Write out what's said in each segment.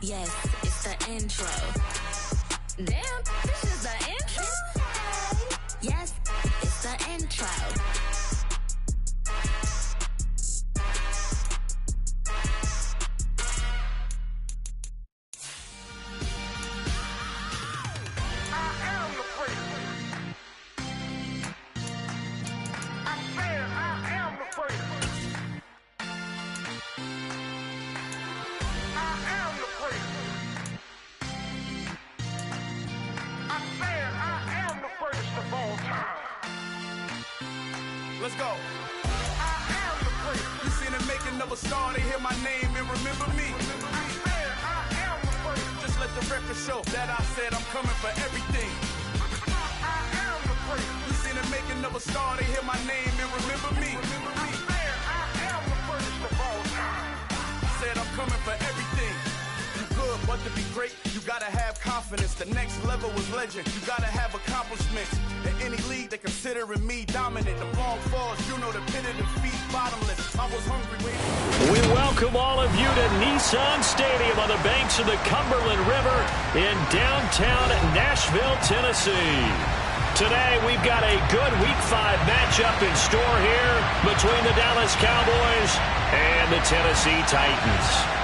Yes, it's the intro. Damn, this is the intro? Yes, it's the intro. Let's go. You seen the making of a star, they hear my name and remember me. Just let the record show that I said I'm coming for everything. You seen the making of a star, they hear my name and remember me. Said I'm coming for everything. You good, but to be great, you gotta have confidence. The next level was legend. You gotta have accomplishments. In any league, they considering me dominant. The long falls, you know the pit of defeat, bottomless. I was hungry waiting. We welcome all of you to Nissan Stadium on the banks of the Cumberland River in downtown Nashville, Tennessee. Today, we've got a good Week 5 matchup in store here between the Dallas Cowboys and the Tennessee Titans.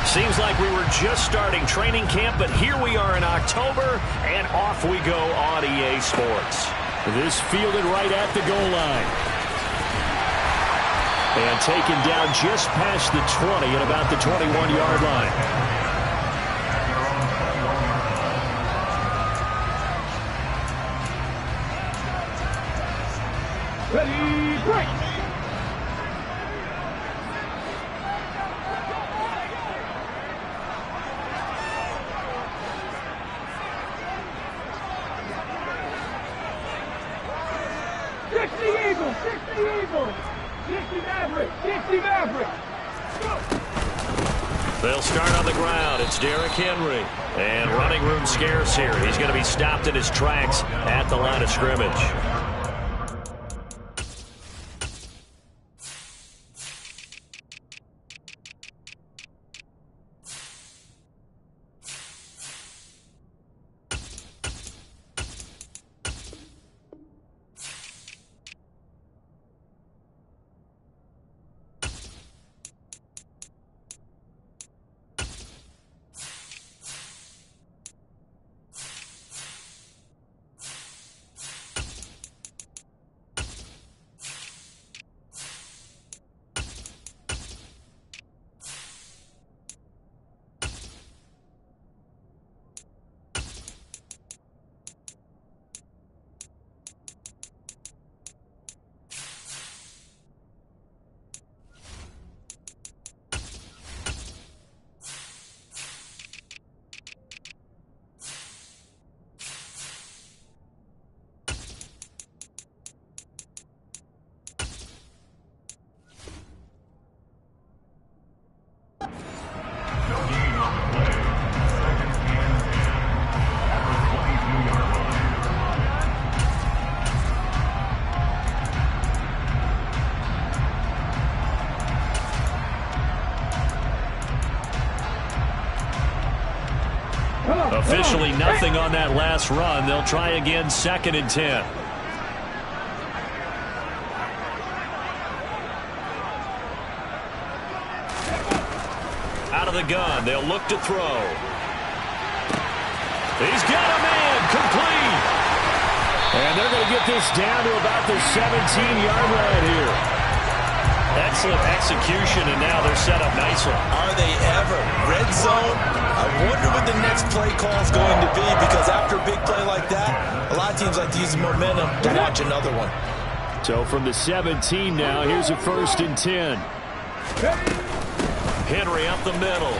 Seems like we were just starting training camp, but here we are in October, and off we go on EA Sports. This fielded right at the goal line. And taken down just past the 20 at about the 21-yard line. Ready, break! They'll start on the ground. It's Derrick Henry. And running room scarce here. He's going to be stopped in his tracks at the line of scrimmage. Officially nothing on that last run. They'll try again, 2nd and 10. Out of the gun, they'll look to throw. He's got a man, complete. And they're going to get this down to about the 17-yard line here. Excellent execution, and now they're set up nicely. Are they ever? Red zone? I wonder what the next play call is going to be, because after a big play like that, a lot of teams like to use the momentum to launch another one. So from the 17 now, here's a 1st and 10. Henry up the middle.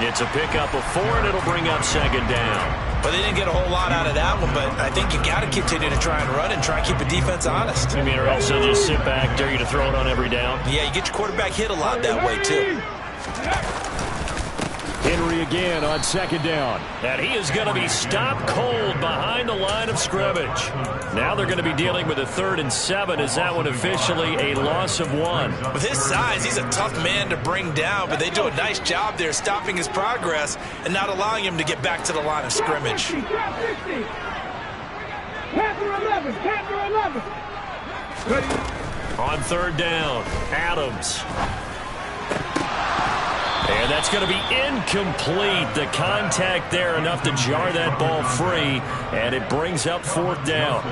It's a pickup of 4, and it'll bring up 2nd down. But they didn't get a whole lot out of that one, but I think you got to continue to try and run and try and keep the defense honest. You mean, or else they'll just sit back, dare you to throw it on every down? Yeah, you get your quarterback hit a lot that way, too. Henry again on second down. And he is going to be stopped cold behind the line of scrimmage. Now they're going to be dealing with a 3rd and 7. Is that one officially a loss of 1? With his size, he's a tough man to bring down, but they do a nice job there stopping his progress and not allowing him to get back to the line of scrimmage. On 3rd down, Adams. And that's going to be incomplete. The contact there enough to jar that ball free, and it brings up 4th down.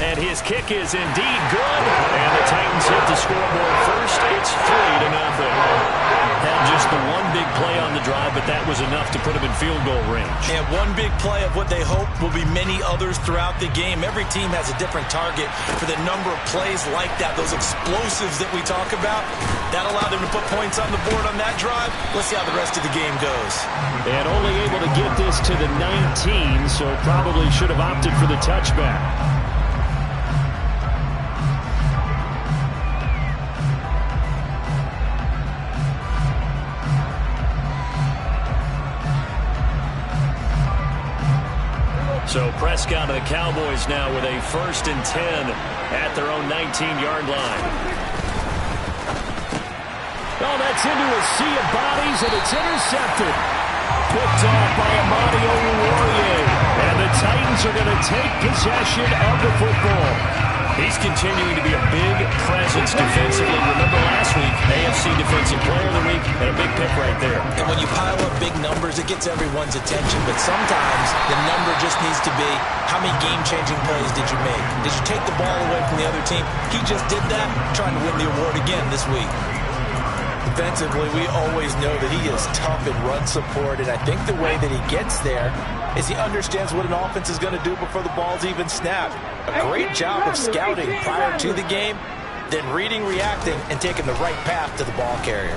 And his kick is indeed good, and the Titans hit the scoreboard first. It's 3-0. Had just the one big play on the drive, but that was enough to put him in field goal range. And one big play of what they hope will be many others throughout the game. Every team has a different target for the number of plays like that, those explosives that we talk about. That allowed them to put points on the board on that drive. Let's see how the rest of the game goes. And only able to get this to the 19, so probably should have opted for the touchback. So Prescott and the Cowboys now with a 1st and 10 at their own 19-yard line. Oh, that's into a sea of bodies, and it's intercepted. Picked off by Amani Oruwariye. And the Titans are going to take possession of the football. He's continuing to be a big presence defensively. Remember last week, AFC Defensive Player of the Week, and a big pick right there. And when you pile up big numbers, it gets everyone's attention. But sometimes the number just needs to be, how many game-changing plays did you make? Did you take the ball away from the other team? He just did that, trying to win the award again this week. Defensively, we always know that he is tough in run support, and I think the way that he gets there is he understands what an offense is going to do before the ball's even snapped. A great job of scouting prior to the game, then reading, reacting, and taking the right path to the ball carrier.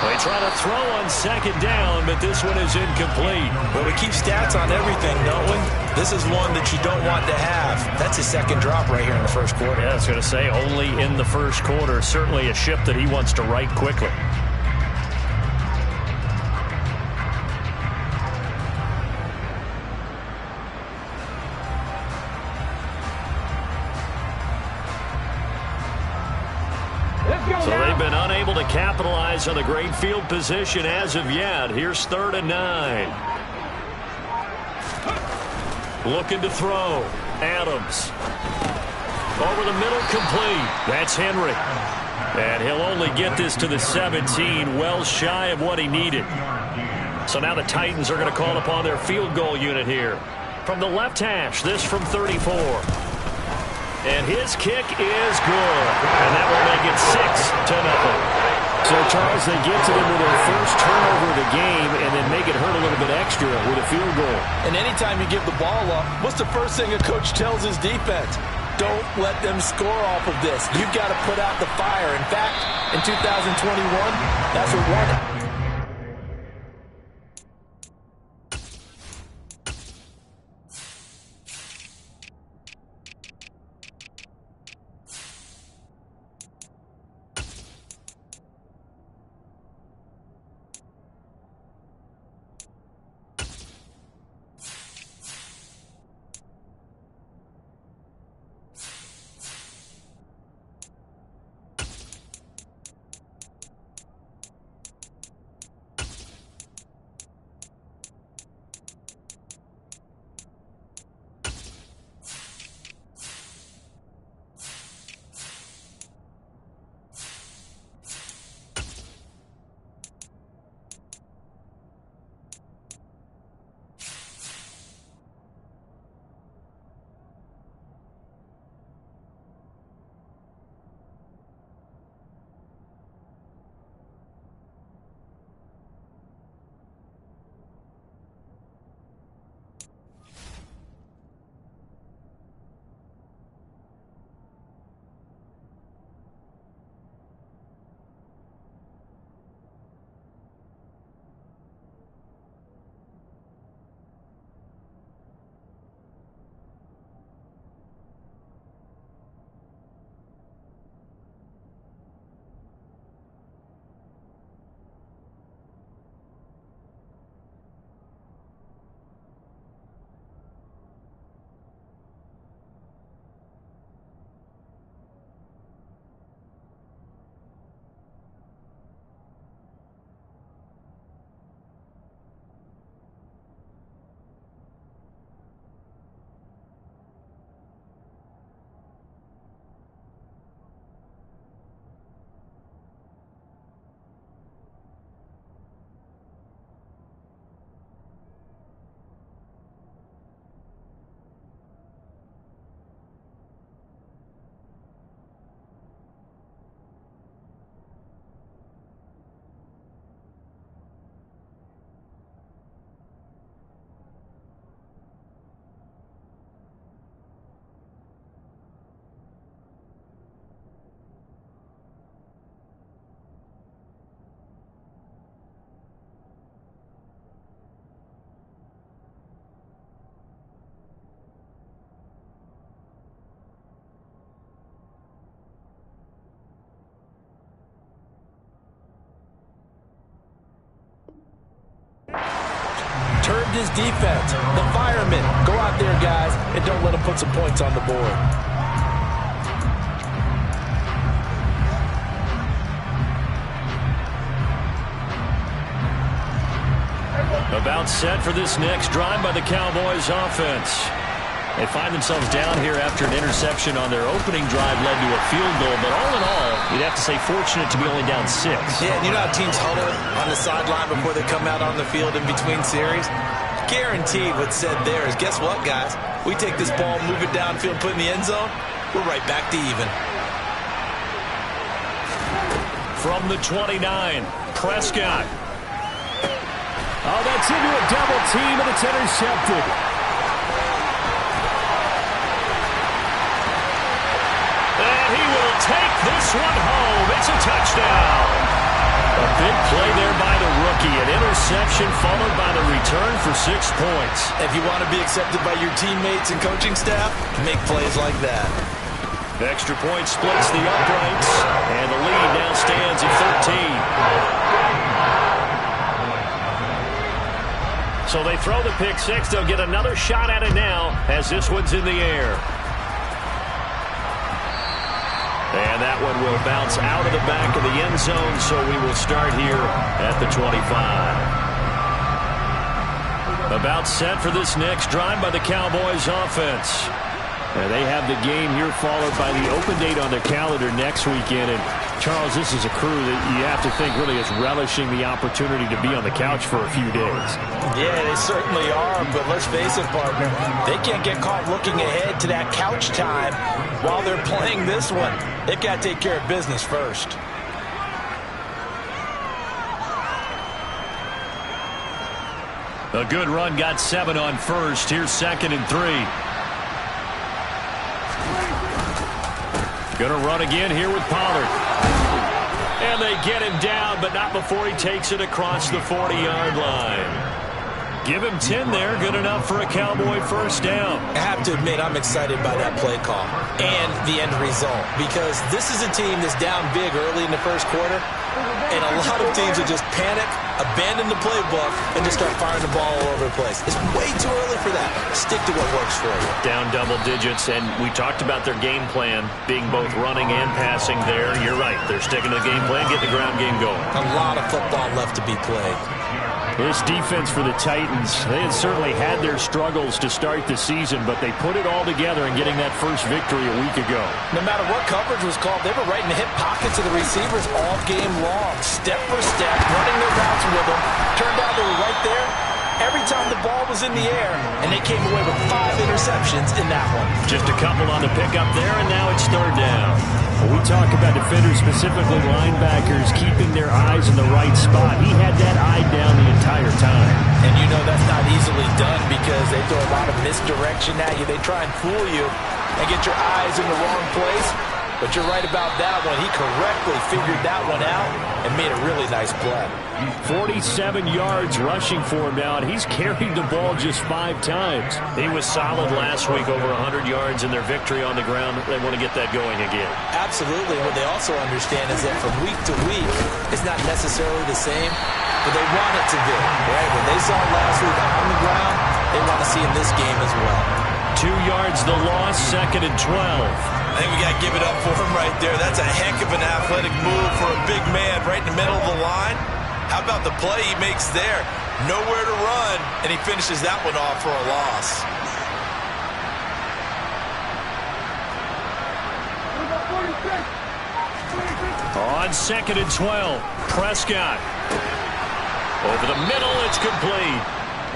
They try to throw on 2nd down, but this one is incomplete. Well, we keep stats on everything, don't we? This is one that you don't want to have. That's his 2nd drop right here in the 1st quarter. Yeah, I was going to say, only in the 1st quarter. Certainly a ship that he wants to right quickly. So they've been unable to capitalize on the great field position as of yet. Here's 3rd and 9. Looking to throw. Adams. Over the middle, complete. That's Henry. And he'll only get this to the 17, well shy of what he needed. So now the Titans are going to call upon their field goal unit here. From the left hash, this from 34. And his kick is good. And that will make it 6-0. So, Charles, they get to them with their first turnover of the game and then make it hurt a little bit extra with a field goal. And anytime you give the ball up, what's the first thing a coach tells his defense? Don't let them score off of this. You've got to put out the fire. In fact, in 2021, that's what won it. perturbed his defense. The firemen, go out there, guys, and don't let them put some points on the board. About set for this next drive by the Cowboys offense. They find themselves down here after an interception on their opening drive led to a field goal. But all in all, you'd have to say fortunate to be only down 6. Yeah, and you know how teams huddle on the sideline before they come out on the field in between series? Guaranteed what's said there is, guess what, guys? We take this ball, move it downfield, put it in the end zone, we're right back to even. From the 29, Prescott. Oh, that's into a double team, and it's intercepted. And he will take this one home. It's a touchdown. A big play there by the rookie. An interception followed by the return for 6 points. If you want to be accepted by your teammates and coaching staff, make plays like that. Extra point splits the uprights, and the lead now stands at 13. So they throw the pick 6. They'll get another shot at it now as this one's in the air. And that one will bounce out of the back of the end zone, so we will start here at the 25. About set for this next drive by the Cowboys offense. And they have the game here followed by the open date on their calendar next weekend. And Charles, this is a crew that you have to think really is relishing the opportunity to be on the couch for a few days. Yeah, they certainly are, but let's face it, partner, they can't get caught looking ahead to that couch time while they're playing this one. They've got to take care of business first. A good run got 7 on first. Here's 2nd and 3. Going to run again here with Pollard. And they get him down, but not before he takes it across the 40-yard line. Give him 10 there. Good enough for a Cowboy first down. I have to admit, I'm excited by that play call and the end result, because this is a team that's down big early in the first quarter, and a lot of teams will just panic, abandon the playbook, and just start firing the ball all over the place. It's way too early for that. Stick to what works for you. Down double digits, and we talked about their game plan being both running and passing there. You're right. They're sticking to the game plan, getting the ground game going. A lot of football left to be played. This defense for the Titans, they had certainly had their struggles to start the season, but they put it all together in getting that first victory a week ago. No matter what coverage was called, they were right in the hip pockets of the receivers all game long, step for step, running their routes with them. Turned out they were right there every time the ball was in the air, and they came away with 5 interceptions in that one. Just a couple on the pickup there, and now it's 3rd down. When we talk about defenders, specifically linebackers, keeping their eyes in the right spot, he had that eye down the entire time. And you know that's not easily done because they throw a lot of misdirection at you. They try and fool you and get your eyes in the wrong place. But you're right about that one. He correctly figured that one out and made a really nice play. 47 yards rushing for him now, and he's carried the ball just 5 times. He was solid last week, over 100 yards in their victory on the ground. They want to get that going again. Absolutely. What they also understand is that from week to week, it's not necessarily the same, but they want it to be. Right? When they saw it last week on the ground, they want to see in this game as well. 2 yards the loss, 2nd and 12. I think we got to give it up for him right there. That's a heck of an athletic move for a big man right in the middle of the line. How about the play he makes there? Nowhere to run, and he finishes that one off for a loss. On 2nd and 12, Prescott. Over the middle, it's complete.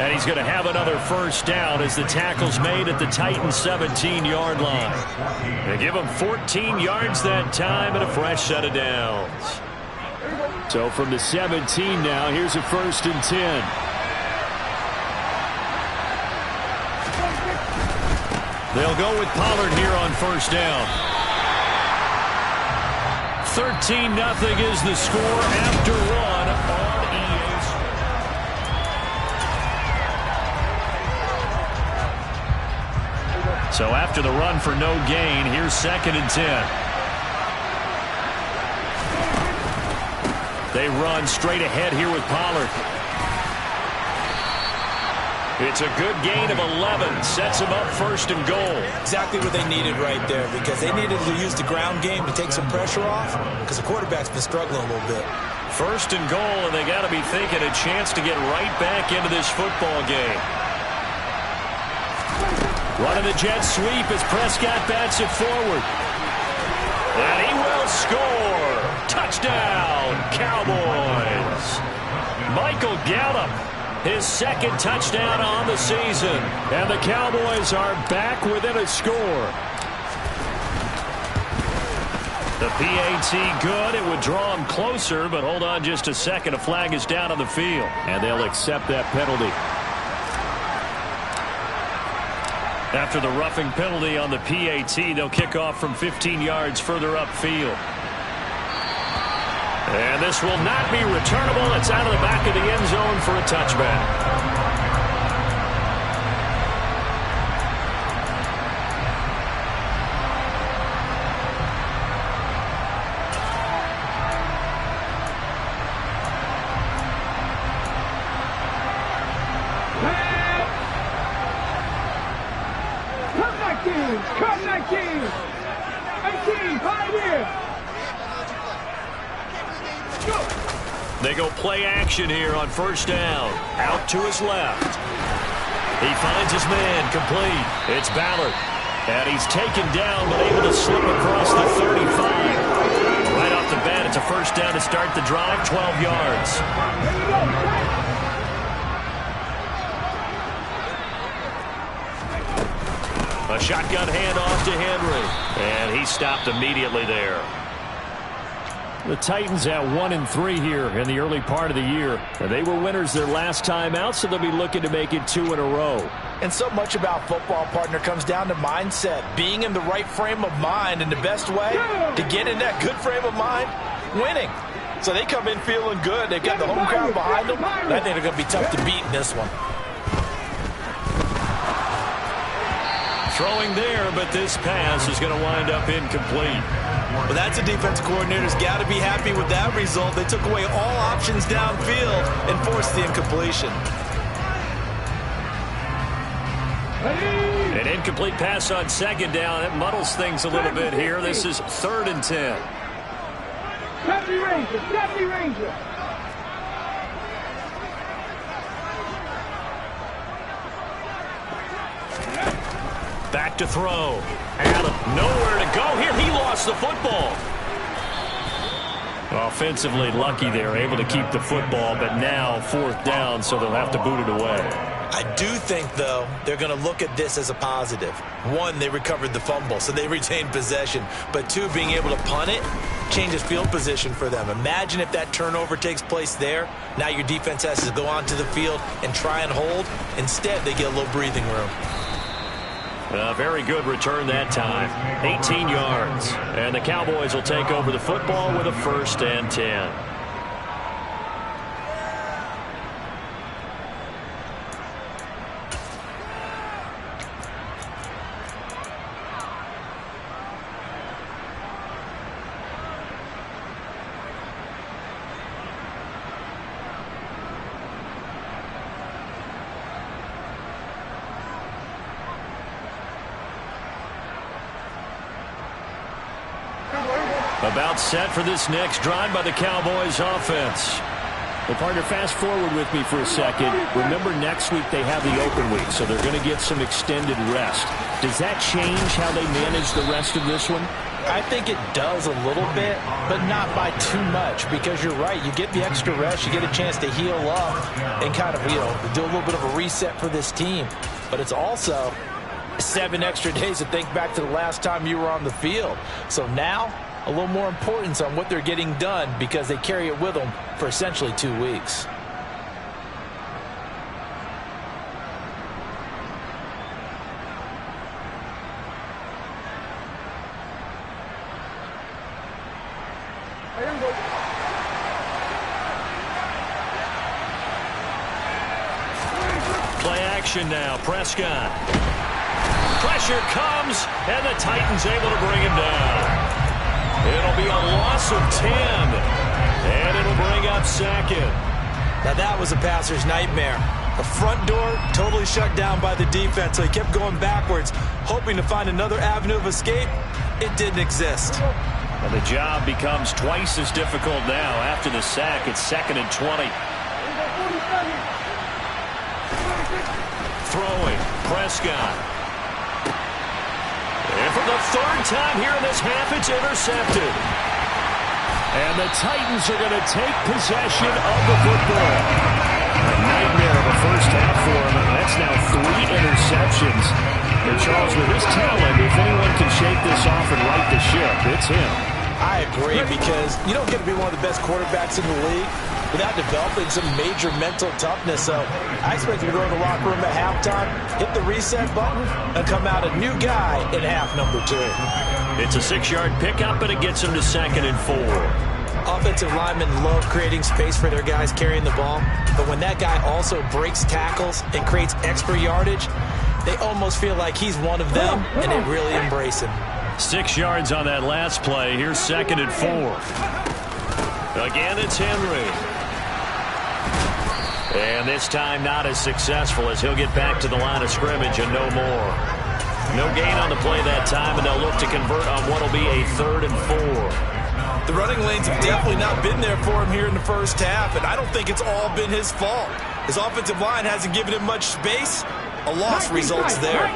And he's going to have another first down as the tackle's made at the Titans' 17-yard line. They give him 14 yards that time and a fresh set of downs. So from the 17 now, here's a 1st and 10. They'll go with Pollard here on first down. 13-0 is the score after one on EA. So after the run for no gain, here's 2nd and 10. They run straight ahead here with Pollard. It's a good gain of 11. Sets them up first and goal. Exactly what they needed right there, because they needed to use the ground game to take some pressure off, because the quarterback's been struggling a little bit. First and goal, and they got to be thinking a chance to get right back into this football game. Running the jet sweep as Prescott bats it forward. And he will score. Touchdown, Cowboys. Michael Gallup, his second touchdown on the season. And the Cowboys are back within a score. The PAT good. It would draw them closer, but hold on just a second. A flag is down on the field, and they'll accept that penalty. After the roughing penalty on the PAT, they'll kick off from 15 yards further upfield. And this will not be returnable. It's out of the back of the end zone for a touchback. They go play action here on first down. Out to his left. He finds his man complete. It's Ballard. And he's taken down but able to slip across the 35. Right off the bat, it's a first down to start the drive, 12 yards. A shotgun handoff to Henry. And he stopped immediately there. The Titans at 1-3 here in the early part of the year. They were winners their last time out, so they'll be looking to make it 2 in a row. And so much about football, partner, comes down to mindset. Being in the right frame of mind, and the best way to get in that good frame of mind, winning. So they come in feeling good. They've got the home crowd behind them. And I think they're going to be tough to beat in this one. Throwing there, but this pass is going to wind up incomplete. Well, that's a defense coordinator's got to be happy with that result. They took away all options downfield and forced the incompletion. An incomplete pass on second down. It muddles things a little bit here. This is 3rd and 10. Deputy Ranger. Back to throw. Allen, nowhere to go here. He lost the football. Offensively lucky they're able to keep the football, but now 4th down, so they'll have to boot it away. I do think, though, they're going to look at this as a positive. 1, they recovered the fumble, so they retained possession. But 2, being able to punt it changes field position for them. Imagine if that turnover takes place there. Now your defense has to go onto the field and try and hold. Instead, they get a little breathing room. A very good return that time. 18 yards. And the Cowboys will take over the football with a 1st and 10. About set for this next drive by the Cowboys offense. Well, partner, fast forward with me for a second. Remember, next week they have the open week, so they're going to get some extended rest. Does that change how they manage the rest of this one? I think it does a little bit, but not by too much, because you're right. You get the extra rest. You get a chance to heal up and kind of, do a little bit of a reset for this team. But it's also 7 extra days to think back to the last time you were on the field. So now, a little more importance on what they're getting done, because they carry it with them for essentially 2 weeks. Play action now. Prescott. Pressure comes, and the Titans able to bring him down. It'll be a loss of 10, and it'll bring up 2nd. Now that was a passer's nightmare. The front door totally shut down by the defense, so he kept going backwards, hoping to find another avenue of escape. It didn't exist. And the job becomes twice as difficult now. After the sack, it's 2nd and 20. Throwing, Prescott. And for the 3rd time here in this half, it's intercepted. And the Titans are going to take possession of the football. A nightmare of a first half for him, and that's now 3 interceptions. And Charles, with his talent, if anyone can shake this off and right the ship, it's him. I agree, because you don't get to be one of the best quarterbacks in the league without developing some major mental toughness. So I expect him to go in the locker room at halftime, hit the reset button, and come out a new guy in half number 2. It's a 6-yard pickup, and it gets him to 2nd and 4. Offensive linemen love creating space for their guys carrying the ball, but when that guy also breaks tackles and creates extra yardage, they almost feel like he's one of them, and they really embrace him. 6 yards on that last play. Here's 2nd and 4. Again, it's Henry. And this time not as successful, as he'll get back to the line of scrimmage and no more. No gain on the play that time, and they'll look to convert on what will be a 3rd and 4. The running lanes have definitely not been there for him here in the first half, and I don't think it's all been his fault. His offensive line hasn't given him much space. A loss results there.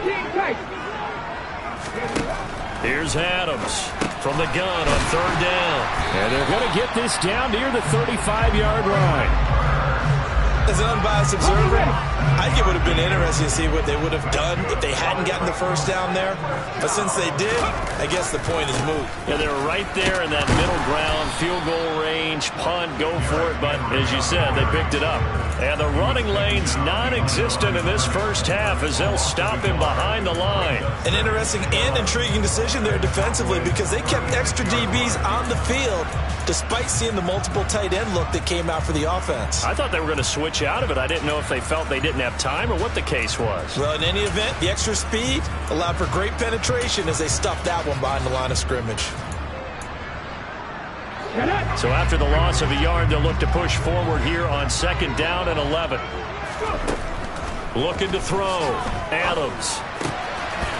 Here's Adams from the gun on 3rd down. And they're going to get this down near the 35-yard line. As an unbiased observer, I think it would have been interesting to see what they would have done if they hadn't gotten the first down there. But since they did, I guess the point is moot. Yeah, they were right there in that middle ground, field goal range, punt, go for it. But as you said, they picked it up. And the running lane's non-existent in this first half as they'll stop him behind the line. An interesting and intriguing decision there defensively, because they kept extra DBs on the field despite seeing the multiple tight end look that came out for the offense. I thought they were going to switch out of it. I didn't know if they felt they didn't have time or what the case was. Well, in any event, the extra speed allowed for great penetration as they stuffed that one behind the line of scrimmage. So after the loss of a yard, they'll look to push forward here on 2nd down and 11. Looking to throw. Adams.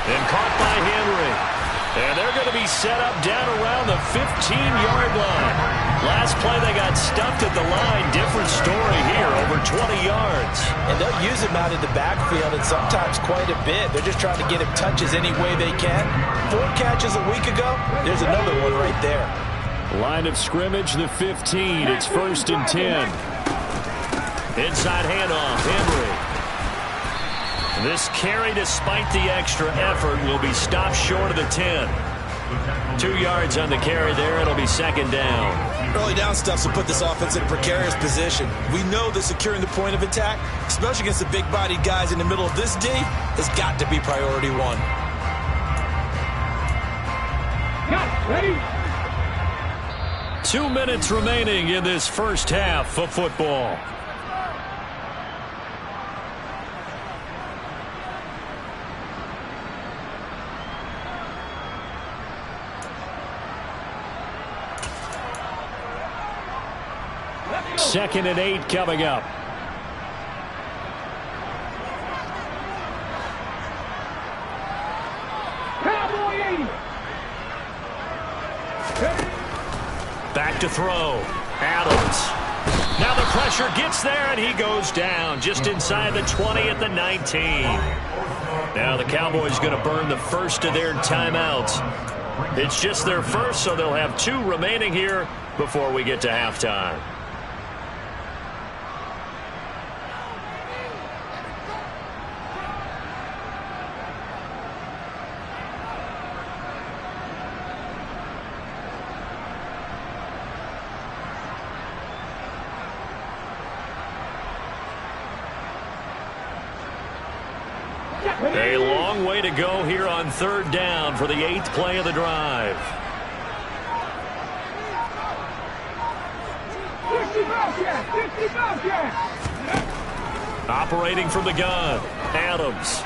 And caught by Henry. And they're going to be set up down around the 15-yard line. Last play, they got stuffed at the line. Different story here, over 20 yards. And they'll use him out in the backfield, and sometimes quite a bit. They're just trying to get him touches any way they can. 4 catches a week ago. There's another one right there. Line of scrimmage, the 15. It's 1st and 10. Inside handoff, Henry. This carry, despite the extra effort, will be stopped short of the 10. 2 yards on the carry there. It'll be 2nd down. Early down stuff will put this offense in a precarious position. We know that securing the point of attack, especially against the big-bodied guys in the middle of this D, has got to be priority 1. Ready? 2 minutes remaining in this first half of football. Second and 8 coming up. Back to throw. Adams. Now the pressure gets there, and he goes down just inside the 20 at the 19. Now the Cowboys going to burn the first of their timeouts. It's just their first, so they'll have 2 remaining here before we get to halftime. A long way to go here on 3rd down for the 8th play of the drive. Operating from the gun, Adams.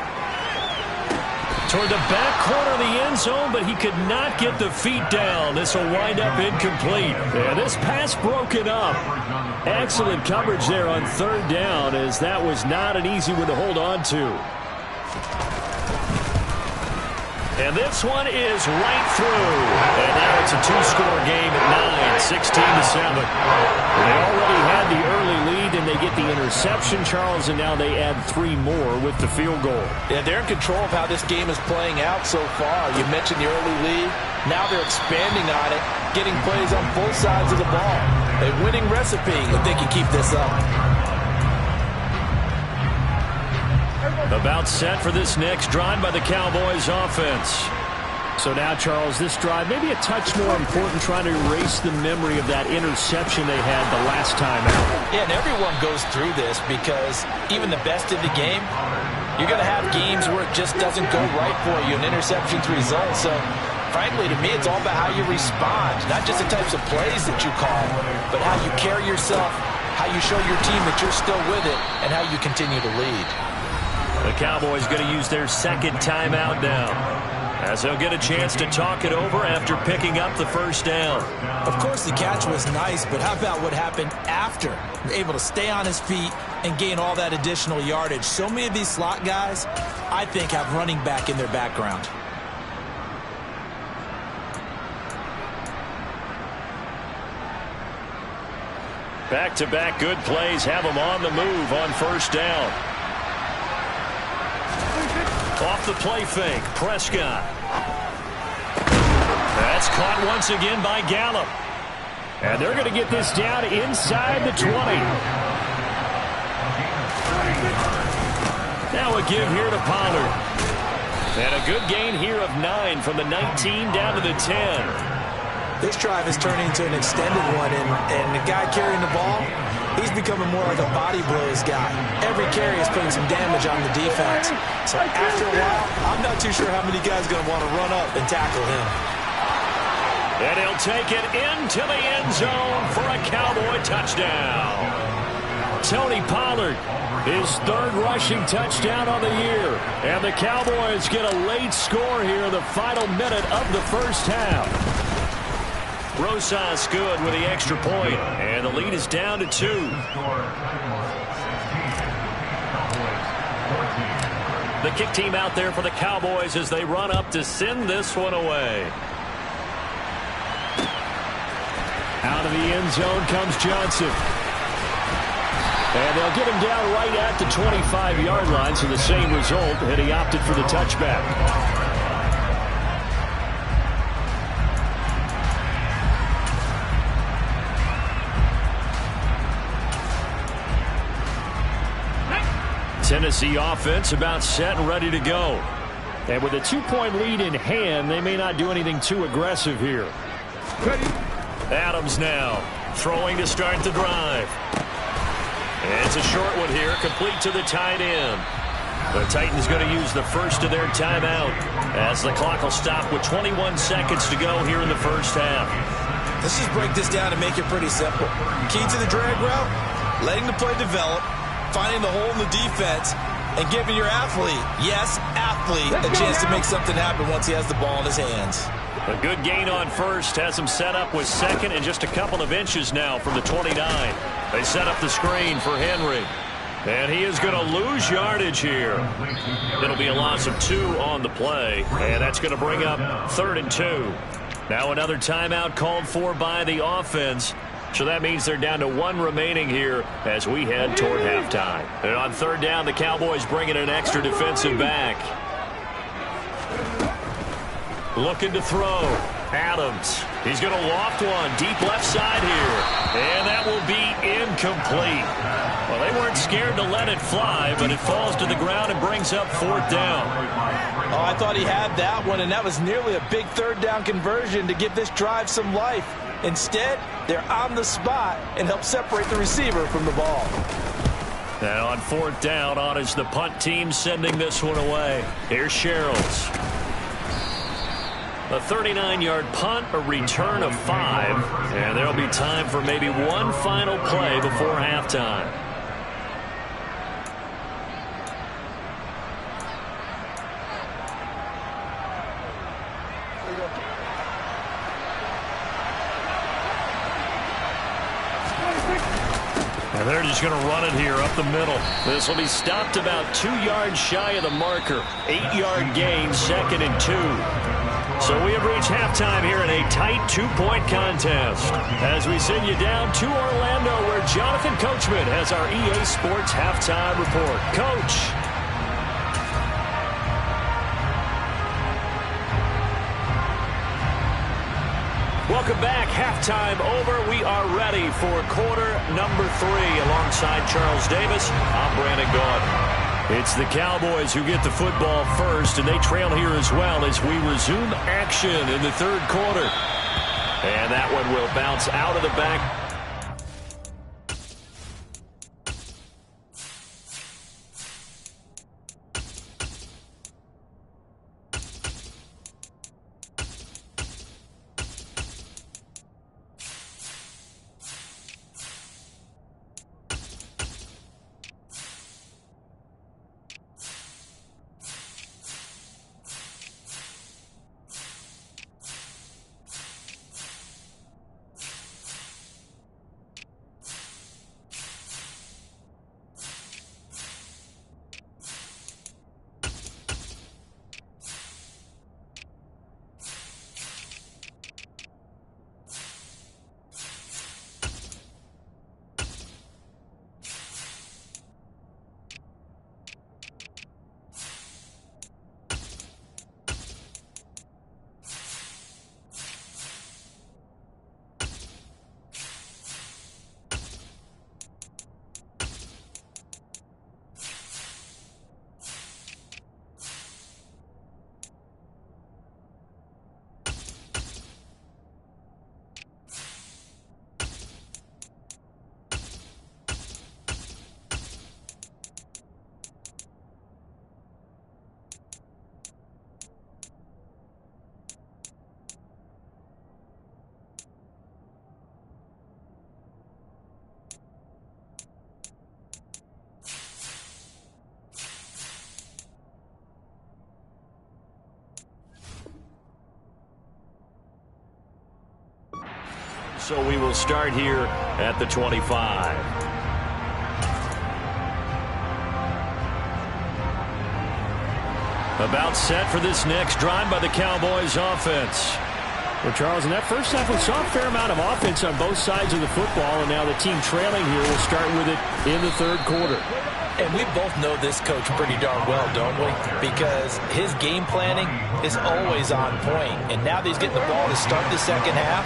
Toward the back corner of the end zone, but he could not get the feet down. This will wind up incomplete. And this pass broken up. Excellent coverage there on third down, as that was not an easy one to hold on to. And this one is right through. And now it's a two-score game at 9, 16-7. They already had the early lead, and they get the interception, Charles, and now they add 3 more with the field goal. Yeah, they're in control of how this game is playing out so far. You mentioned the early lead. Now they're expanding on it, getting plays on both sides of the ball. A winning recipe if they can keep this up. About set for this next drive by the Cowboys offense. So now, Charles, this drive maybe a touch more important, trying to erase the memory of that interception they had the last time out. Yeah, and everyone goes through this because even the best of the game, you're going to have games where it just doesn't go right for you, and interceptions result. So, frankly, to me, it's all about how you respond, not just the types of plays that you call, but how you carry yourself, how you show your team that you're still with it, and how you continue to lead. The Cowboys going to use their second timeout now, as they'll get a chance to talk it over after picking up the first down. Of course, the catch was nice, but how about what happened after? Able to stay on his feet and gain all that additional yardage. So many of these slot guys, I think, have running back in their background. Back-to-back good plays have them on the move on first down. Off the play fake, Prescott. That's caught once again by Gallup. And they're going to get this down inside the 20. Now a give here to Pollard. And a good gain here of 9 from the 19 down to the 10. This drive is turning into an extended one, and the guy carrying the ball, he's becoming more like a body blows guy. Every carry is putting some damage on the defense. So after a while, I'm not too sure how many guys are going to want to run up and tackle him. And he'll take it into the end zone for a Cowboy touchdown. Tony Pollard, his third rushing touchdown on the year. And the Cowboys get a late score here in the final minute of the first half. Rosas good with the extra point, and the lead is down to 2. The kick team out there for the Cowboys as they run up to send this one away. Out of the end zone comes Johnson. And they'll get him down right at the 25-yard line, so the same result, and he opted for the touchback. Tennessee offense about set and ready to go. And with a 2-point lead in hand, they may not do anything too aggressive here. Adams now throwing to start the drive. And it's a short one here, complete to the tight end. The Titans going to use the first of their timeout as the clock will stop with 21 seconds to go here in the first half. Let's just break this down and make it pretty simple. Key to the drag route, letting the play develop, finding the hole in the defense, and giving your athlete, yes, athlete, a chance to make something happen once he has the ball in his hands. A good gain on first has him set up with second and just a couple of inches now from the 29. They set up the screen for Henry. And he is going to lose yardage here. It'll be a loss of 2 on the play, and that's going to bring up 3rd and 2. Now another timeout called for by the offense. So that means they're down to 1 remaining here as we head toward halftime. And on 3rd down, the Cowboys bring in an extra defensive back. Looking to throw. Adams. He's going to loft one deep left side here. And that will be incomplete. Well, they weren't scared to let it fly, but it falls to the ground and brings up 4th down. Oh, I thought he had that one, and that was nearly a big 3rd down conversion to give this drive some life. Instead, they're on the spot and help separate the receiver from the ball. And on 4th down, on is the punt team sending this one away. Here's Sherrills. A 39-yard punt, a return of 5. And there'll be time for maybe one final play before halftime. going to run it here up the middle. This will be stopped about 2 yards shy of the marker. 8-yard gain, 2nd and 2. So we have reached halftime here in a tight 2-point contest. As we send you down to Orlando, where Jonathan Coachman has our EA Sports halftime report. Coach. Welcome back. Halftime over. We are ready for quarter number 3. Alongside Charles Davis, I'm Brandon Gaudin. It's the Cowboys who get the football first, and they trail here as well as we resume action in the third quarter. And that one will bounce out of the back. So we will start here at the 25. About set for this next drive by the Cowboys offense. Well, Charles, in that first half, we saw a fair amount of offense on both sides of the football, and now the team trailing here will start with it in the third quarter. And we both know this coach pretty darn well, don't we? Because his game planning is always on point. And now that he's getting the ball to start the second half,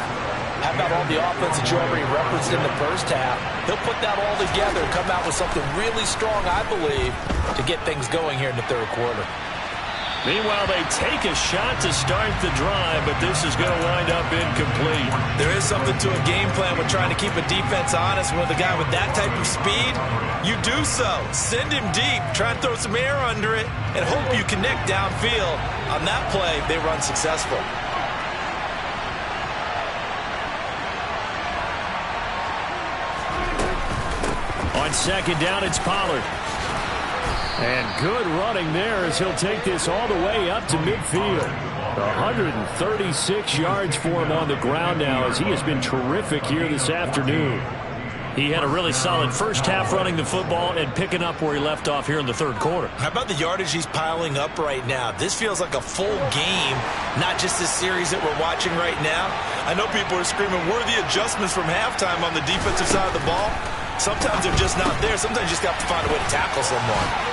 how about all the offense that you already referenced in the first half? He'll put that all together and come out with something really strong, I believe, to get things going here in the third quarter. Meanwhile, they take a shot to start the drive, but this is going to wind up incomplete. There is something to a game plan with trying to keep a defense honest. With a guy with that type of speed, you do so. Send him deep, try and throw some air under it, and hope you connect downfield. On that play, they run successful. On second down, it's Pollard. And good running there as he'll take this all the way up to midfield. 136 yards for him on the ground now as he has been terrific here this afternoon. He had a really solid first half running the football and picking up where he left off here in the third quarter. How about the yardage he's piling up right now? This feels like a full game, not just this series that we're watching right now. I know people are screaming, where are the adjustments from halftime on the defensive side of the ball? Sometimes they're just not there. Sometimes you just got to find a way to tackle someone.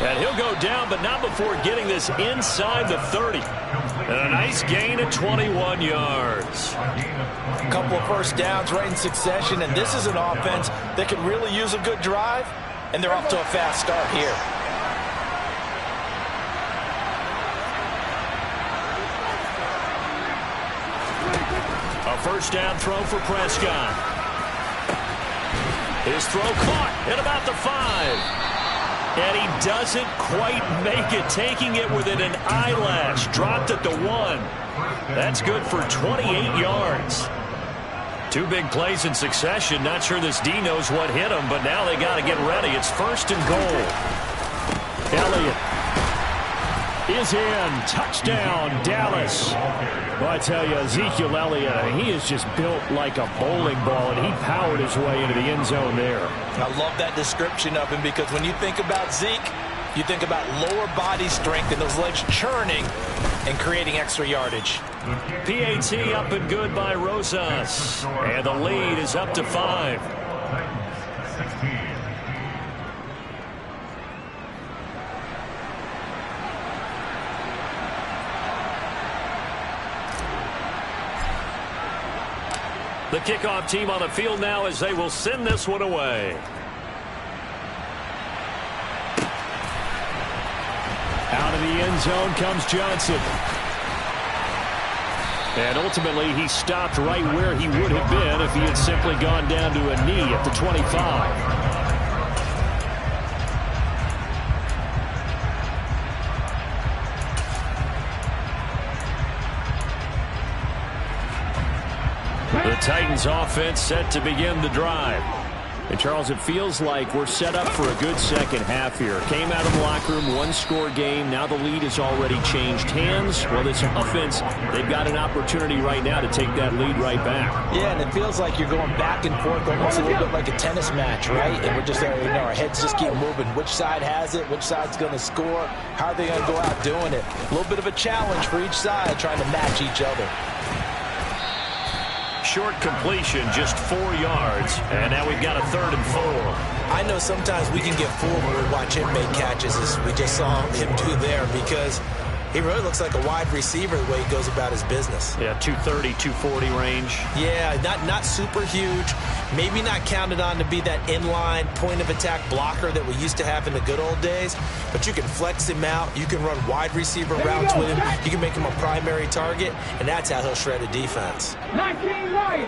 And he'll go down, but not before getting this inside the 30. And a nice gain of 21 yards. A couple of first downs right in succession, and this is an offense that could really use a good drive, and they're off to a fast start here. A first down throw for Prescott. His throw caught at about the 5. And he doesn't quite make it, taking it within an eyelash. Dropped at the 1. That's good for 28 yards. Two big plays in succession. Not sure this D knows what hit him, but now they got to get ready. It's first and goal. Elliott. is in. Touchdown, Dallas. Well, I tell you, Ezekiel Elliott, he is just built like a bowling ball, and he powered his way into the end zone there. I love that description of him, because when you think about Zeke, you think about lower body strength and those legs churning and creating extra yardage. PAT up and good by Rosas. And the lead is up to 5. The kickoff team on the field now as they will send this one away. Out of the end zone comes Johnson. And ultimately, he stopped right where he would have been if he had simply gone down to a knee at the 25. The Titans offense set to begin the drive. And, Charles, it feels like we're set up for a good second half here. Came out of the locker room, one-score game. Now the lead has already changed hands. Well, this offense, they've got an opportunity right now to take that lead right back. Yeah, and it feels like you're going back and forth, almost a little bit like a tennis match, right? And we're just, our heads just keep moving. Which side has it? Which side's going to score? How are they going to go out doing it? A little bit of a challenge for each side, trying to match each other. Short completion, just 4 yards. And now we've got a 3rd and 4. I know sometimes we can get fooled when we watch him make catches, as we just saw him do there, because he really looks like a wide receiver the way he goes about his business. Yeah, 230, 240 range. Yeah, not super huge. Maybe not counted on to be that inline point-of-attack blocker that we used to have in the good old days. But you can flex him out. You can run wide receiver routes with him. You can make him a primary target, and that's how he'll shred a defense. 19 right.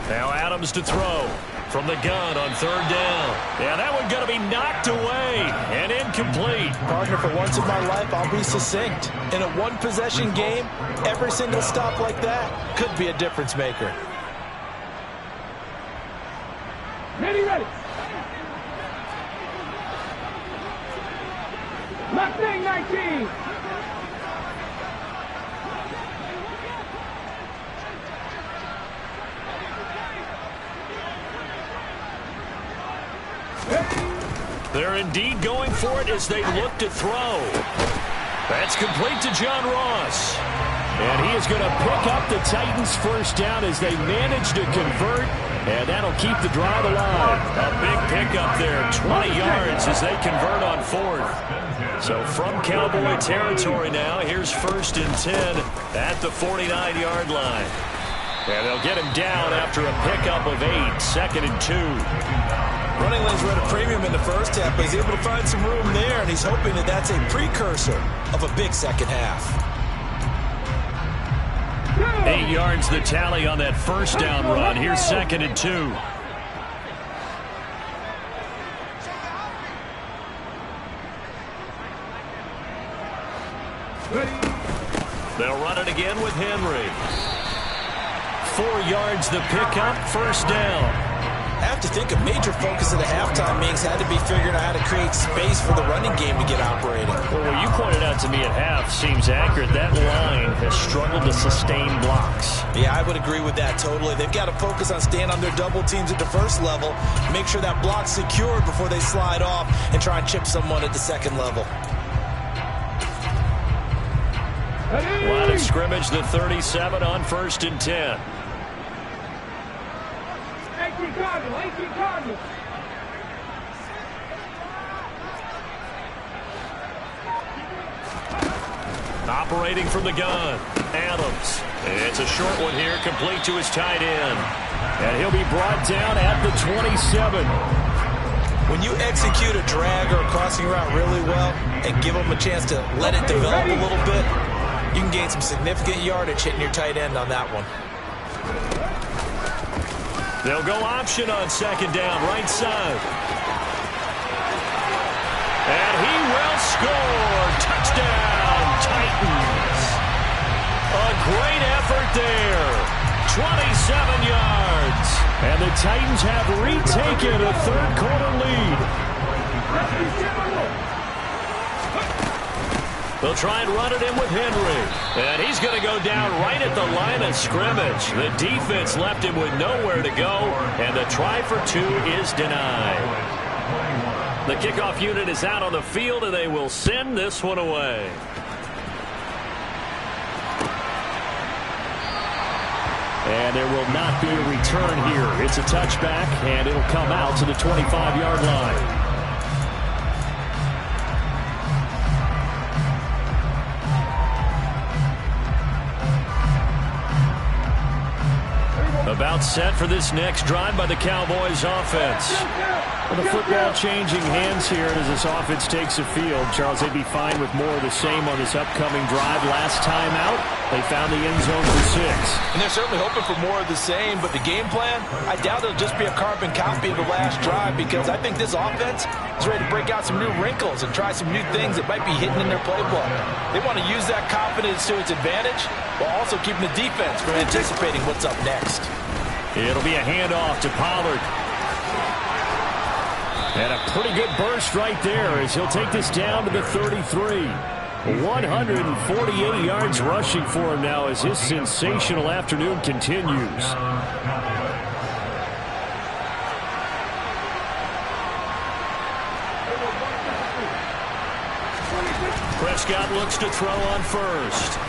Now Adams to throw from the gun on 3rd down. Yeah, that one going to be knocked away and incomplete. Partner, for once in my life, I'll be succinct. In a one-possession game, every single stop like that could be a difference maker. Ready. Left wing 19. They're indeed going for it as they look to throw. That's complete to John Ross. And he is going to pick up the Titans' first down as they manage to convert, and that'll keep the drive alive. A big pickup there, 20 yards as they convert on 4th. So from Cowboy territory now, here's 1st and 10 at the 49-yard line. And they'll get him down after a pickup of 8, 2nd and 2. Running lanes were at a premium in the first half, but he's able to find some room there, and he's hoping that that's a precursor of a big second half. 8 yards the tally on that first down run. Here's 2nd and 2. They'll run it again with Henry. 4 yards the pickup, 1st down. I have to think a major focus of the halftime meetings had to be figuring out how to create space for the running game to get operating. Well, what you pointed out to me at half seems accurate. That line has struggled to sustain blocks. Yeah, I would agree with that totally. They've got to focus on staying on their double teams at the first level, make sure that block's secured before they slide off and try and chip someone at the second level. Line of scrimmage, the 37 on 1st and 10. 18 Cardinals. Operating from the gun, Adams. It's a short one here, complete to his tight end. And he'll be brought down at the 27. When you execute a drag or a crossing route really well and give them a chance to let it develop a little bit, you can gain some significant yardage hitting your tight end on that one. They'll go option on 2nd down, right side. And he will score. Touchdown, Titans. A great effort there. 27 yards. And the Titans have retaken a 3rd quarter lead. They'll try and run it in with Henry. And he's going to go down right at the line of scrimmage. The defense left him with nowhere to go, and the try for two is denied. The kickoff unit is out on the field, and they will send this one away. And there will not be a return here. It's a touchback, and it'll come out to the 25-yard line. About set for this next drive by the Cowboys offense. Well, the football changing hands here as this offense takes the field. Charles, they'd be fine with more of the same on this upcoming drive. Last time out, they found the end zone for 6. And they're certainly hoping for more of the same, but the game plan, I doubt it'll just be a carbon copy of the last drive, because I think this offense is ready to break out some new wrinkles and try some new things that might be hidden in their playbook. They want to use that confidence to its advantage while also keeping the defense from anticipating what's up next. It'll be a handoff to Pollard. And a pretty good burst right there as he'll take this down to the 33. 148 yards rushing for him now as his sensational afternoon continues. Prescott looks to throw on first.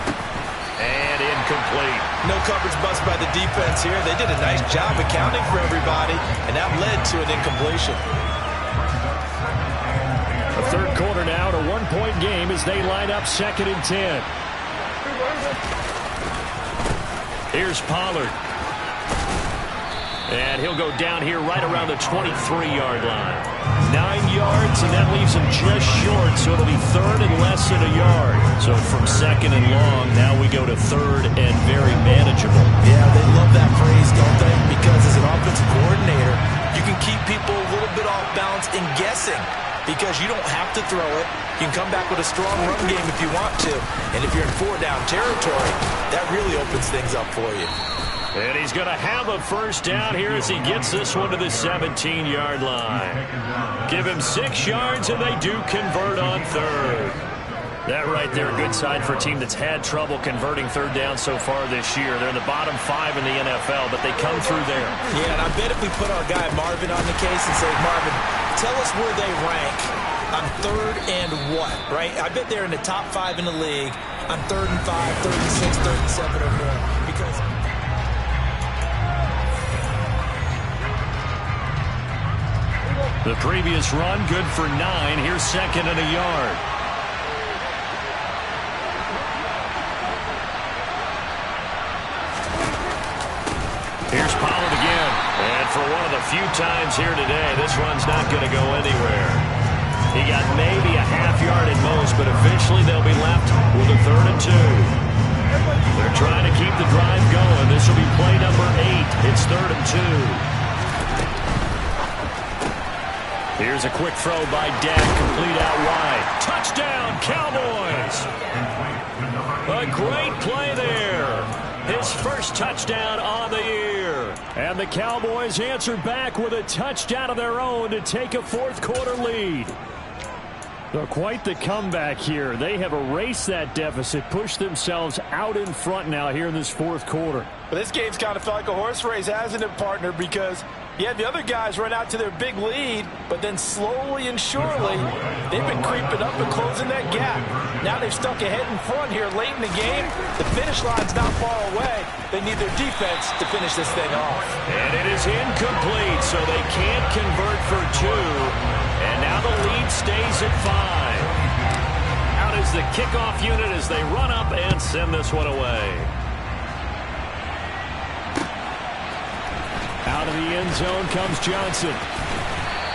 And incomplete. No coverage bust by the defense here. They did a nice job accounting for everybody, and that led to an incompletion. The third quarter now, to 1-point game as they line up 2nd and 10. Here's Pollard. And he'll go down here right around the 23-yard line. 9 yards, and that leaves him just short, so it'll be 3rd and less than a yard. So from 2nd and long, now we go to 3rd and very manageable. Yeah, they love that phrase, don't they? Because as an offensive coordinator, you can keep people a little bit off balance and guessing, because you don't have to throw it. You can come back with a strong run game if you want to. And if you're in 4-down territory, that really opens things up for you. And he's going to have a first down here as he gets this one to the 17-yard line. Give him 6 yards, and they do convert on 3rd. That right there, a good sign for a team that's had trouble converting 3rd down so far this year. They're in the bottom 5 in the NFL, but they come through there. Yeah, and I bet if we put our guy Marvin on the case and say, Marvin, tell us where they rank on 3rd and what, right? I bet they're in the top 5 in the league on 3rd and 5, 3rd and 6, 3rd and 7 or more. Because the previous run, good for 9. Here's 2nd and a yard. Here's Pollard again. And for one of the few times here today, this run's not going to go anywhere. He got maybe a half yard at most, but eventually they'll be left with a 3rd and 2. They're trying to keep the drive going. This will be play number 8. It's 3rd and 2. Here's a quick throw by Dak, complete out wide. Touchdown, Cowboys! A great play there. His first touchdown on the year. And the Cowboys answer back with a touchdown of their own to take a 4th quarter lead. So quite the comeback here. They have erased that deficit, pushed themselves out in front now here in this 4th quarter. But this game's kind of felt like a horse race, hasn't it, partner? Because you had the other guys run out to their big lead, but then slowly and surely, they've been creeping up and closing that gap. Now they've stuck ahead in front here late in the game. The finish line's not far away. They need their defense to finish this thing off. And it is incomplete, so they can't convert for 2. And now the lead stays at 5. Out is the kickoff unit as they run up and send this one away. Out of the end zone comes Johnson.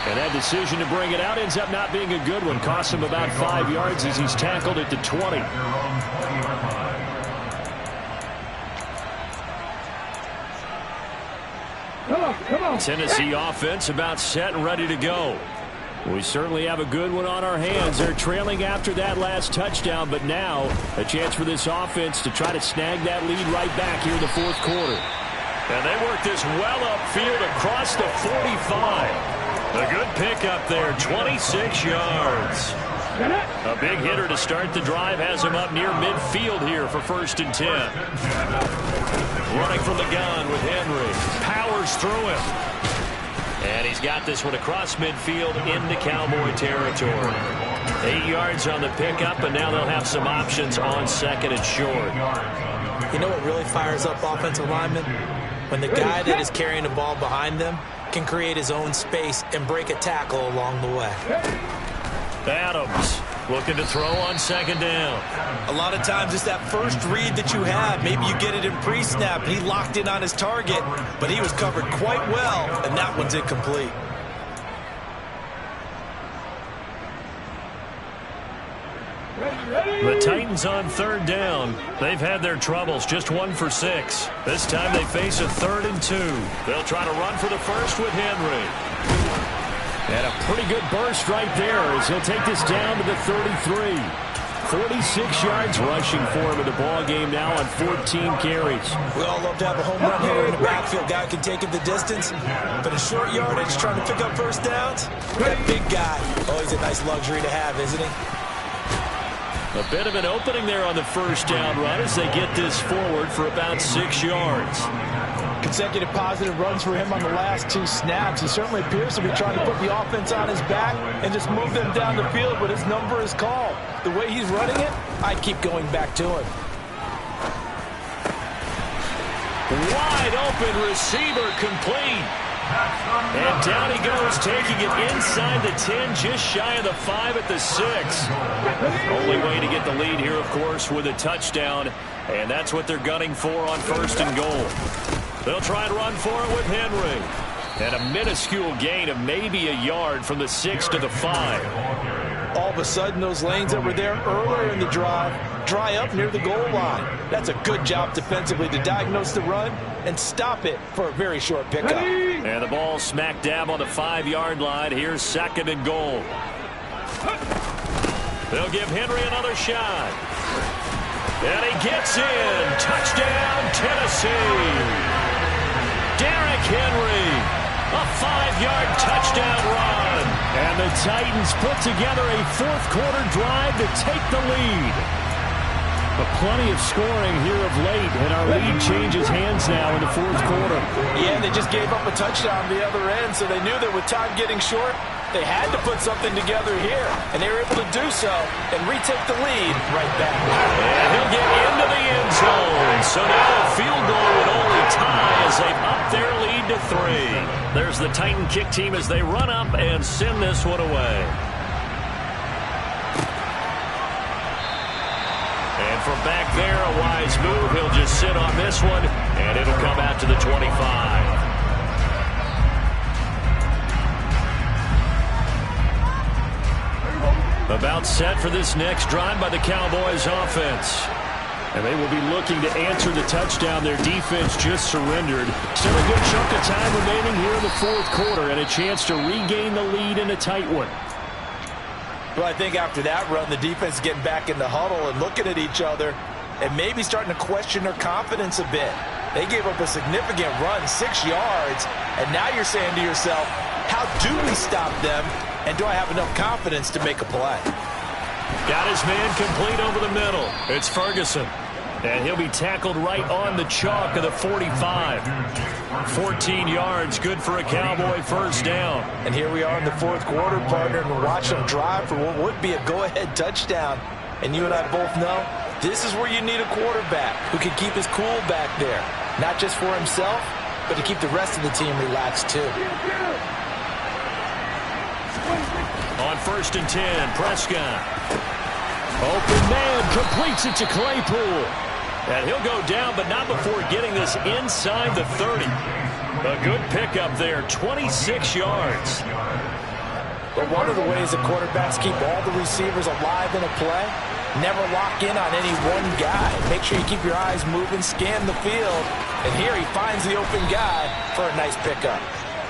And that decision to bring it out ends up not being a good one. Costs him about 5 yards as he's tackled at the 20. Come on. Tennessee offense about set and ready to go. We certainly have a good one on our hands. They're trailing after that last touchdown, but now a chance for this offense to try to snag that lead right back here in the 4th quarter. And they work this well upfield across the 45. A good pickup there, 26 yards. A big hitter to start the drive has him up near midfield here for 1st and 10. Running from the gun with Henry. Powers through him. And he's got this one across midfield into Cowboy territory. 8 yards on the pickup, and now they'll have some options on 2nd and short. You know what really fires up offensive linemen? When the guy that is carrying the ball behind them can create his own space and break a tackle along the way. Adams looking to throw on 2nd down. A lot of times it's that first read that you have. Maybe you get it in pre-snap. He locked in on his target, but he was covered quite well, and that one's incomplete. The Titans on 3rd down. They've had their troubles, just 1 for 6. This time they face a 3rd and 2. They'll try to run for the first with Henry. And a pretty good burst right there as he'll take this down to the 33. 46 yards rushing for him in the ball game now on 14 carries. We all love to have a home run hitter in the backfield. Guy can take it the distance, but a short yardage trying to pick up first downs. That big guy, oh, he's a nice luxury to have, isn't he? A bit of an opening there on the 1st down run as they get this forward for about 6 yards. Consecutive positive runs for him on the last 2 snaps. He certainly appears to be trying to put the offense on his back and just move them down the field, but his number is called. The way he's running it, I keep going back to him. Wide open receiver complete. And down he goes, taking it inside the 10, just shy of the 5 at the 6. Only way to get the lead here, of course, with a touchdown. And that's what they're gunning for on 1st and goal. They'll try and run for it with Henry. And a minuscule gain of maybe a yard from the 6 to the 5. All of a sudden, those lanes that were there earlier in the drive dry up near the goal line. That's a good job defensively to diagnose the run and stop it for a very short pickup. And the ball smack dab on the 5-yard line. Here's 2nd and goal. They'll give Henry another shot. And he gets in. Touchdown, Tennessee. Derrick Henry, a 5-yard touchdown run. And the Titans put together a 4th-quarter drive to take the lead. But plenty of scoring here of late, and our lead changes hands now in the 4th quarter. Yeah, they just gave up a touchdown the other end, so they knew that with time getting short, they had to put something together here, and they were able to do so and retake the lead right back. And he'll get into the end zone. So now a field goal would only tie as they've upped their lead to 3. There's the Titan kick team as they run up and send this one away. And from back there, a wise move. He'll just sit on this one, and it'll come out to the 25. About set for this next drive by the Cowboys offense. And they will be looking to answer the touchdown their defense just surrendered. Still a good chunk of time remaining here in the 4th quarter and a chance to regain the lead in a tight one. Well, I think after that run, the defense is getting back in the huddle and looking at each other and maybe starting to question their confidence a bit. They gave up a significant run, 6 yards, and now you're saying to yourself, how do we stop them, and do I have enough confidence to make a play? Got his man complete over the middle. It's Ferguson. And he'll be tackled right on the chalk of the 45. 14 yards, good for a Cowboy 1st down. And here we are in the 4th quarter, partner, and watch them drive for what would be a go-ahead touchdown. And you and I both know this is where you need a quarterback who can keep his cool back there. Not just for himself, but to keep the rest of the team relaxed too. On 1st and 10, Prescott. Open man, completes it to Claypool. And he'll go down, but not before getting this inside the 30. A good pickup there, 26 yards. But one of the ways that quarterbacks keep all the receivers alive in a play, never lock in on any one guy. Make sure you keep your eyes moving, scan the field. And here he finds the open guy for a nice pickup.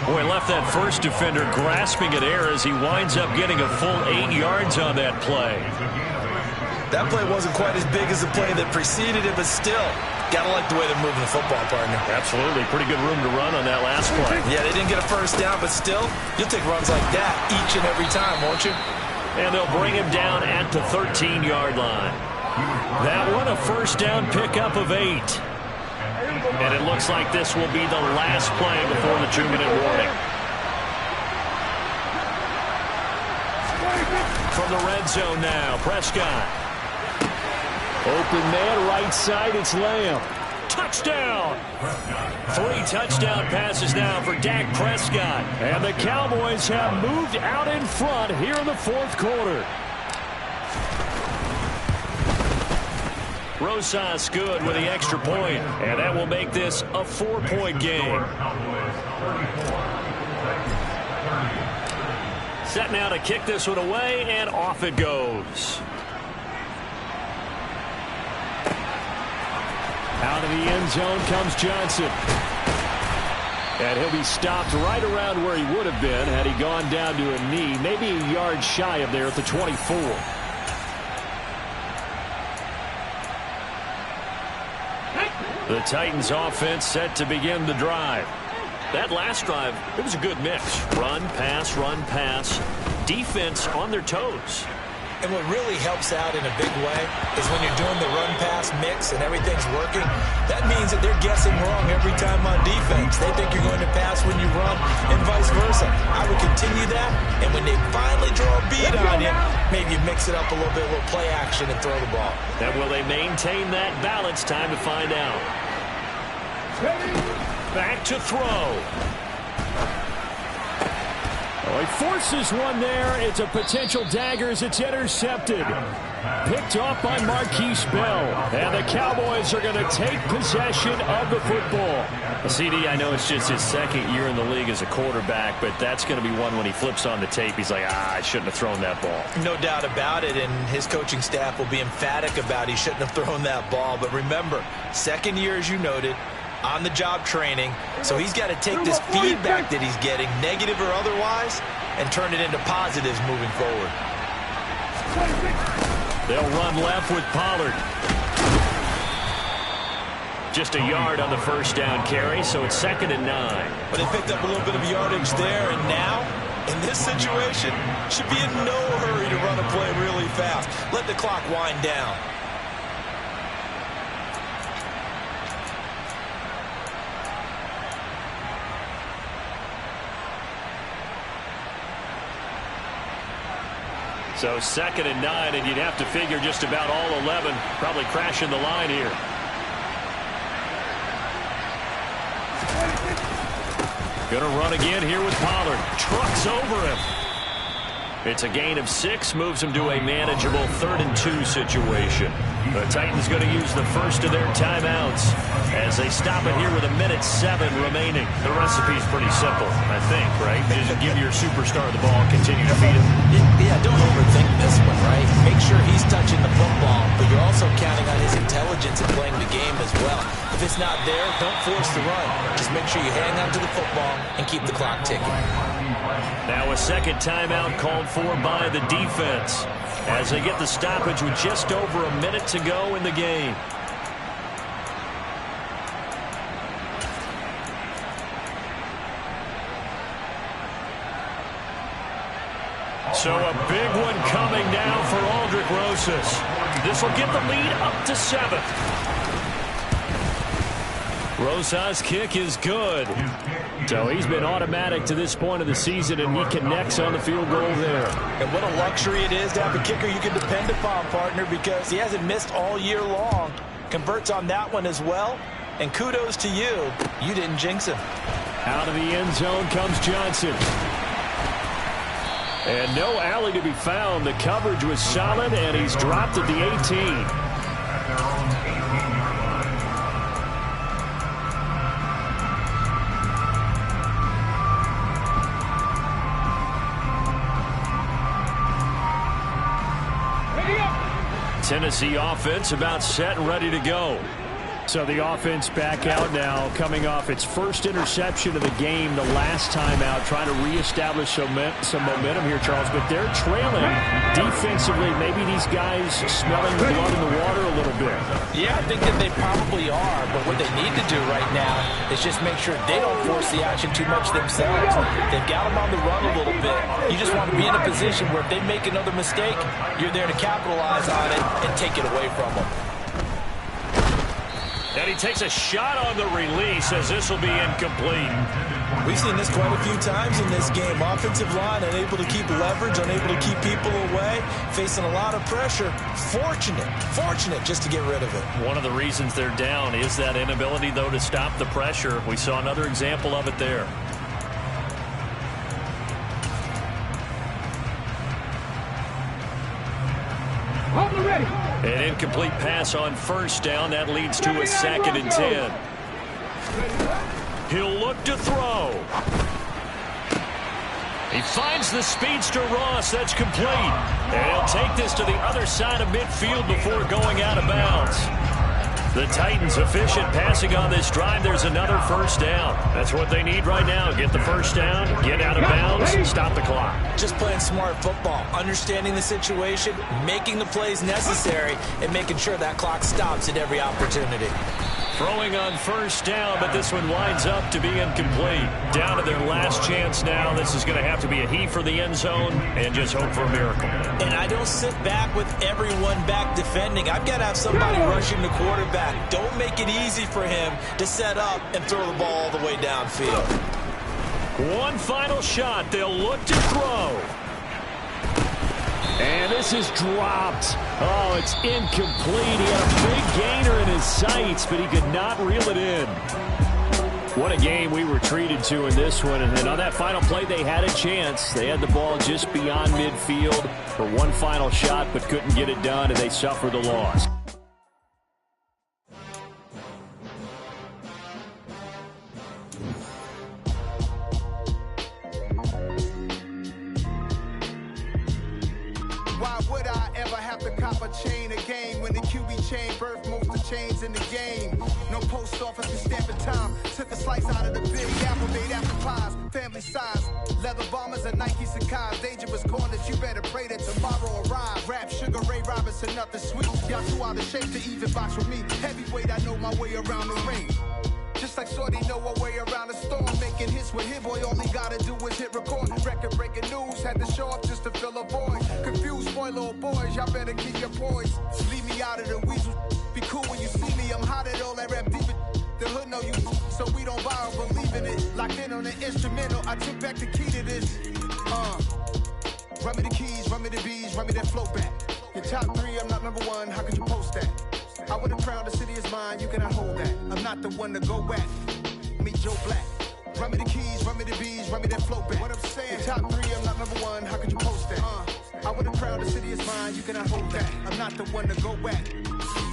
Boy, left that first defender grasping at air as he winds up getting a full 8 yards on that play. That play wasn't quite as big as the play that preceded it, but still, gotta like the way they're moving the football, partner. Absolutely. Pretty good room to run on that last play. Yeah, they didn't get a 1st down, but still, you'll take runs like that each and every time, won't you? And they'll bring him down at the 13-yard line. That one, a first down pickup of 8. And it looks like this will be the last play before the 2-minute warning. From the red zone now, Prescott. Open man, right side, it's Lamb. Touchdown! 3 touchdown passes now for Dak Prescott. And the Cowboys have moved out in front here in the fourth quarter. Rosas good with the extra point, and that will make this a 4-point game. Set now to kick this one away, and off it goes. Out of the end zone comes Johnson. And he'll be stopped right around where he would have been had he gone down to a knee, maybe a yard shy of there at the 24. The Titans offense set to begin the drive. That last drive, it was a good mix. Run, pass, defense on their toes. And what really helps out in a big way is when you're doing the run-pass mix and everything's working, that means that they're guessing wrong every time on defense. They think you're going to pass when you run and vice versa. I would continue that, and when they finally draw a bead on you, maybe mix it up a little bit, a little play action and throw the ball. And will they maintain that balance? Time to find out. Back to throw. Oh, he forces one there. It's a potential dagger as it's intercepted. Picked off by Marquise Bell. And the Cowboys are going to take possession of the football. CD, I know it's just his second year in the league as a quarterback, but that's going to be one when he flips on the tape. He's like, I shouldn't have thrown that ball. No doubt about it, and his coaching staff will be emphatic about he shouldn't have thrown that ball. But remember, second year, as you noted, on-the-job training, so he's got to take this feedback that he's getting, negative or otherwise, and turn it into positives moving forward. They'll run left with Pollard. Just a yard on the first down carry, so it's 2nd and 9. But they picked up a little bit of yardage there, and now, in this situation, should be in no hurry to run a play really fast. Let the clock wind down. So 2nd and 9, and you'd have to figure just about all 11 probably crashing the line here. Going to run again here with Pollard. Trucks over him. It's a gain of 6, moves him to a manageable 3rd and 2 situation. The Titans going to use the first of their timeouts as they stop it here with 1:07 remaining. The recipe's pretty simple, I think, right? Just give your superstar the ball, continue to feed him. Yeah, don't overthink this one, right? Make sure he's touching the football, but you're also counting on his intelligence in playing the game as well. If it's not there, don't force the run. Just make sure you hang on to the football and keep the clock ticking. Now a second timeout called for by the defense as they get the stoppage with just over a minute to go in the game. So a big one coming now for Aldrick Rosas. This will get the lead up to 7. Rosas' kick is good. So he's been automatic to this point of the season, and he connects on the field goal there. And what a luxury it is to have a kicker you can depend upon, partner, because he hasn't missed all year long. Converts on that one as well. And kudos to you. You didn't jinx him. Out of the end zone comes Johnson. And no alley to be found. The coverage was solid, and he's dropped at the 18. Tennessee offense about set and ready to go. So the offense back out now, coming off its first interception of the game the last time out, trying to reestablish some momentum here, Charles. But they're trailing defensively. Maybe these guys smelling the blood in the water a little bit. Yeah, I think that they probably are. But what they need to do right now is just make sure they don't force the action too much themselves. They've got them on the run a little bit. You just want to be in a position where if they make another mistake, you're there to capitalize on it and take it away from them. And he takes a shot on the release as this will be incomplete. We've seen this quite a few times in this game. Offensive line unable to keep leverage, unable to keep people away, facing a lot of pressure. Fortunate just to get rid of it. One of the reasons they're down is that inability, though, to stop the pressure. We saw another example of it there. An incomplete pass on first down. That leads to a 2nd and 10. He'll look to throw. He finds the speedster Ross. That's complete. And he'll take this to the other side of midfield before going out of bounds. The Titans efficient passing on this drive. There's another first down. That's what they need right now. Get the first down, get out of bounds, stop the clock. Just playing smart football, understanding the situation, making the plays necessary, and making sure that clock stops at every opportunity. Throwing on first down, but this one winds up to be incomplete. Down to their last chance now. This is going to have to be a heave for the end zone and just hope for a miracle. And I don't sit back with everyone back defending. I've got to have somebody rushing the quarterback. Don't make it easy for him to set up and throw the ball all the way downfield. One final shot. They'll look to throw. And this is dropped. Oh, it's incomplete. He had a big gainer in his sights, but he could not reel it in. What a game we were treated to in this one. And then on that final play, they had a chance. They had the ball just beyond midfield for one final shot, but couldn't get it done, and they suffered the loss. Cop a chain a game when the QB chain birthed most of chains in the game. No post office can stamp in time. Took a slice out of the big apple, made apple pies, family size. Leather bombers and Nike Sacai's. Dangerous corners, you better pray that tomorrow arrive. Rap, Sugar Ray Robinson, nothing sweet. Y'all too out of shape to even box with me. Heavyweight, I know my way around the ring. Just like Shorty know her way around the storm. Making hits with Hit Boy, all he gotta do is hit record. Record breaking news, had to show up just to fill a void. Confused boy, little boys, y'all better keep your poise. Leave me out of the weasel. Be cool when you see me, I'm hot at all that rap deep. The hood know you, so we don't borrow, believe in it. Locked in on the instrumental, I took back the key to this. Run me the keys, run me the bees, run me that flow back. Your top 3, I'm not number 1, how could you post that? I would have crowned the city is mine, you cannot hold that. I'm not the one to go back. Meet Joe Black. Run me the keys, run me the bees, run me that flow back. What I'm saying, your top 3, I'm not number 1, how could you post that? I would have crowned the city is mine, you cannot hold that. I'm not the one to go back.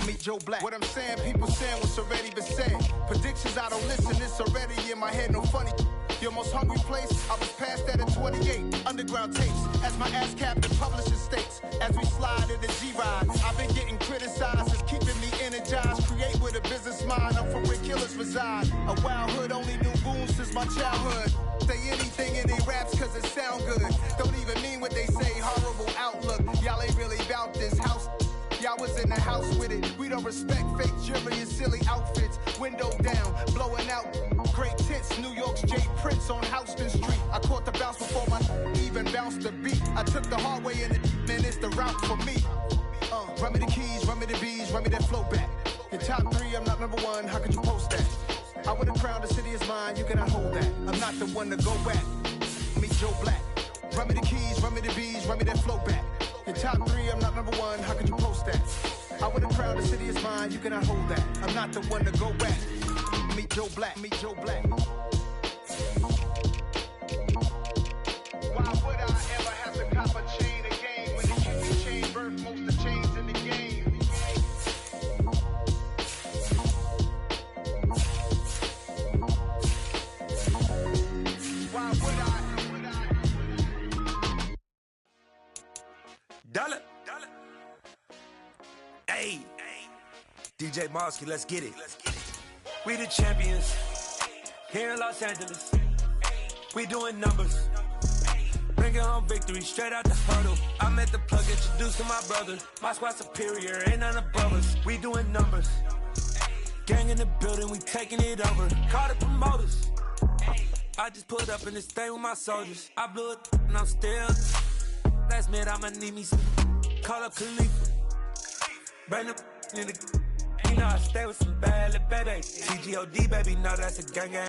Meet Joe Black. What I'm saying, people saying what's already been said. Predictions, I don't listen, it's already in my head, no funny. Your most hungry place, I was past that at 28. Underground tapes, as my ass captain publishing states. As we slide in the G-Ride, I've been getting criticized, it's keeping me energized. Create with a business mind, I'm from where killers reside. A wild hood, only knew goons since my childhood. Say anything in they raps cause it sound good. Don't even mean what they say, horrible outlook. Y'all ain't really about this house. Y'all was in the house with it. We don't respect fake jewelry and silly outfits. Window down, blowing out great tits. New York's J. Prince on Houston Street. I caught the bounce before my even bounced the beat. I took the hard way in it, man, it's the route for me. Run me the keys, run me the bees, run me that flow back. Your top 3, I'm not number 1, how could you post that? I would have crowned the city is mine, you cannot hold that. I'm not the one to go back. Meet Joe Black. Run me the keys, run me the bees, run me that flow back. Your top 3, I'm not number 1, how could you post that? I would have crowned the city is mine, you cannot hold that. I'm not the one to go back. Meet Joe Black, meet Joe Black. Why would I ever have to cop a chain again when the QB chain birthed most of chains in the game? Why would I? Dollar. Hey, DJ Mosky, let's get it. We the champions here in Los Angeles. We doing numbers. Bringing home victory straight out the huddle. I met the plug, introduced to my brother. My squad superior, ain't none above us. We doing numbers. Gang in the building, we taking it over. Call the promoters. I just put up in this thing with my soldiers. I blew it and I'm still. Last minute I'ma need me some. Call up Khalifa. Bring the in the. You know I stay with some bad little baby. TGOD baby, no that's a gang gang.